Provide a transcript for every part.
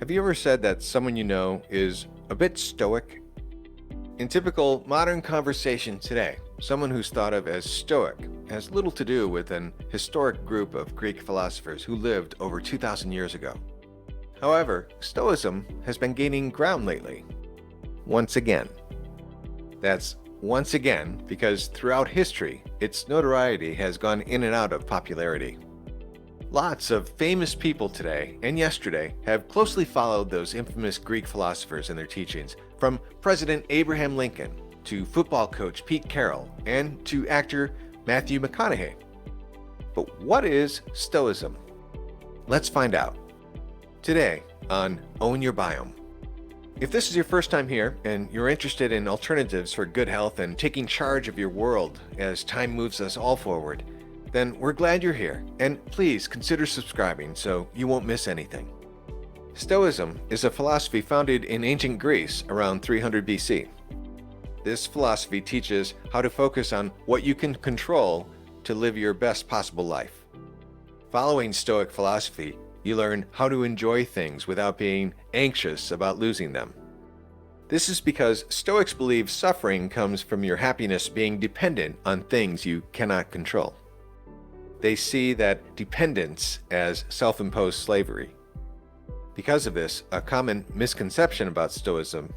Have you ever said that someone you know is a bit stoic? In typical modern conversation today, someone who's thought of as stoic has little to do with an historic group of Greek philosophers who lived over 2,000 years ago. However, Stoicism has been gaining ground lately. Once again. That's once again because throughout history, its notoriety has gone in and out of popularity. Lots of famous people today and yesterday have closely followed those infamous Greek philosophers and their teachings, from President Abraham Lincoln to football coach Pete Carroll and to actor Matthew McConaughey. But what is Stoicism? Let's find out. Today on Own Your Biome. If this is your first time here and you're interested in alternatives for good health and taking charge of your world as time moves us all forward, then we're glad you're here, and please consider subscribing so you won't miss anything. Stoicism is a philosophy founded in ancient Greece around 300 BC. This philosophy teaches how to focus on what you can control to live your best possible life. Following Stoic philosophy, you learn how to enjoy things without being anxious about losing them. This is because Stoics believe suffering comes from your happiness being dependent on things you cannot control. They see that dependence as self-imposed slavery. Because of this, a common misconception about Stoicism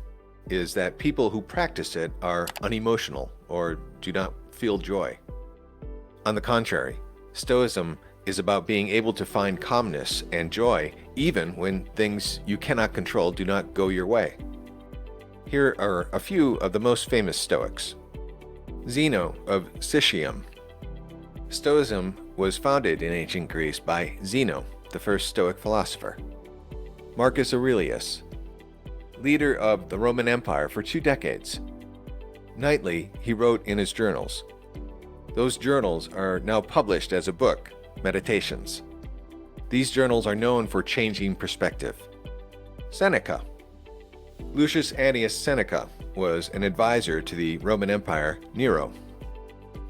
is that people who practice it are unemotional or do not feel joy. On the contrary, Stoicism is about being able to find calmness and joy even when things you cannot control do not go your way. Here are a few of the most famous Stoics. Zeno of Citium. Stoicism was founded in ancient Greece by Zeno, the first Stoic philosopher. Marcus Aurelius, leader of the Roman Empire for 2 decades. Nightly, he wrote in his journals. Those journals are now published as a book, Meditations. These journals are known for changing perspective. Seneca. Lucius Annius Seneca was an advisor to the Roman Empire Nero.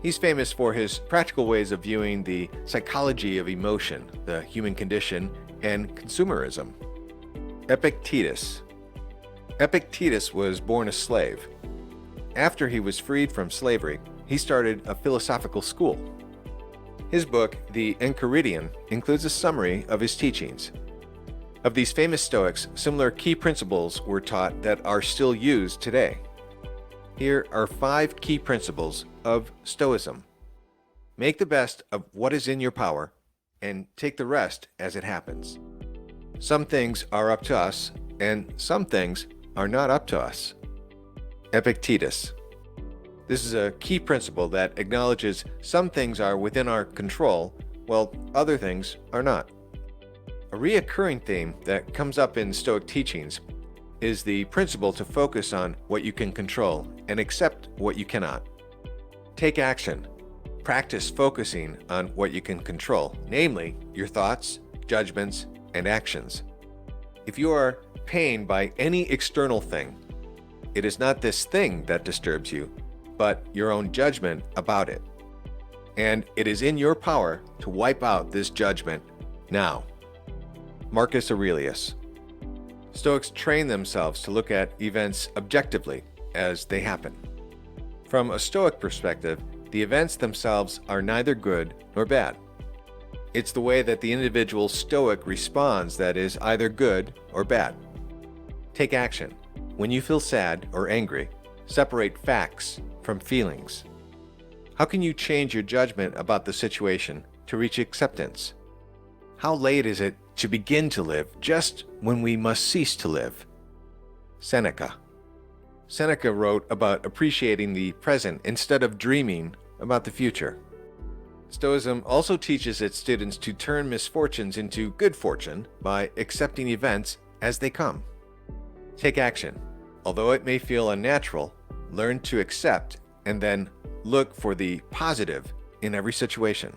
He's famous for his practical ways of viewing the psychology of emotion, the human condition, and consumerism. Epictetus. Epictetus was born a slave. After he was freed from slavery, he started a philosophical school. His book, The Enchiridion, includes a summary of his teachings. Of these famous Stoics, similar key principles were taught that are still used today. Here are 5 key principles of Stoicism. Make the best of what is in your power and take the rest as it happens. Some things are up to us, and some things are not up to us. Epictetus. This is a key principle that acknowledges some things are within our control, while other things are not. A reoccurring theme that comes up in Stoic teachings is the principle to focus on what you can control and accept what you cannot. Take action. Practice focusing on what you can control, namely your thoughts, judgments, and actions. If you are pained by any external thing, it is not this thing that disturbs you, but your own judgment about it. And it is in your power to wipe out this judgment now. Marcus Aurelius. Stoics train themselves to look at events objectively as they happen. From a Stoic perspective, the events themselves are neither good nor bad. It's the way that the individual Stoic responds that is either good or bad. Take action. When you feel sad or angry, separate facts from feelings. How can you change your judgment about the situation to reach acceptance? How late is it to begin to live just when we must cease to live? Seneca. Seneca wrote about appreciating the present instead of dreaming about the future. Stoicism also teaches its students to turn misfortunes into good fortune by accepting events as they come. Take action. Although it may feel unnatural, learn to accept and then look for the positive in every situation.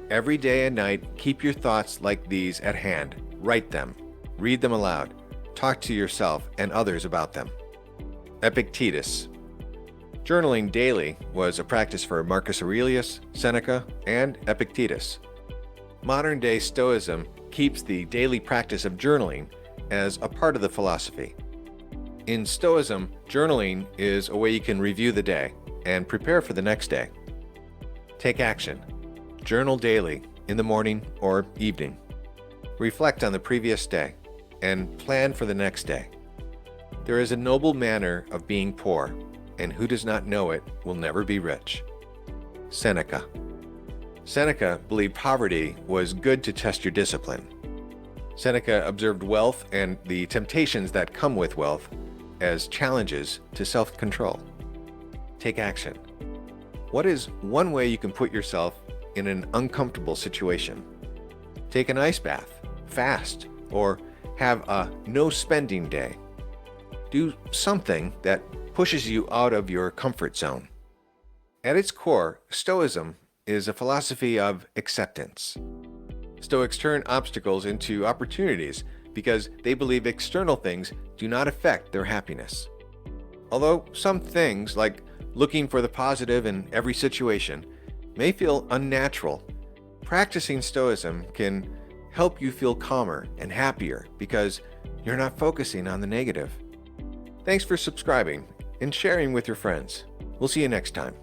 Every day and night, keep your thoughts like these at hand. Write them. Read them aloud. Talk to yourself and others about them. Epictetus. Journaling daily was a practice for Marcus Aurelius, Seneca, and Epictetus. Modern-day Stoicism keeps the daily practice of journaling as a part of the philosophy. In Stoicism, journaling is a way you can review the day and prepare for the next day. Take action. Journal daily, in the morning or evening. Reflect on the previous day and plan for the next day. There is a noble manner of being poor, and who does not know it will never be rich. Seneca. Seneca believed poverty was good to test your discipline. Seneca observed wealth and the temptations that come with wealth as challenges to self-control. Take action. What is one way you can put yourself in an uncomfortable situation? Take an ice bath, fast, or have a no spending day. Do something that pushes you out of your comfort zone. At its core, Stoicism is a philosophy of acceptance. Stoics turn obstacles into opportunities because they believe external things do not affect their happiness. Although some things, like looking for the positive in every situation, may feel unnatural, practicing Stoicism can help you feel calmer and happier because you're not focusing on the negative. Thanks for subscribing and sharing with your friends. We'll see you next time.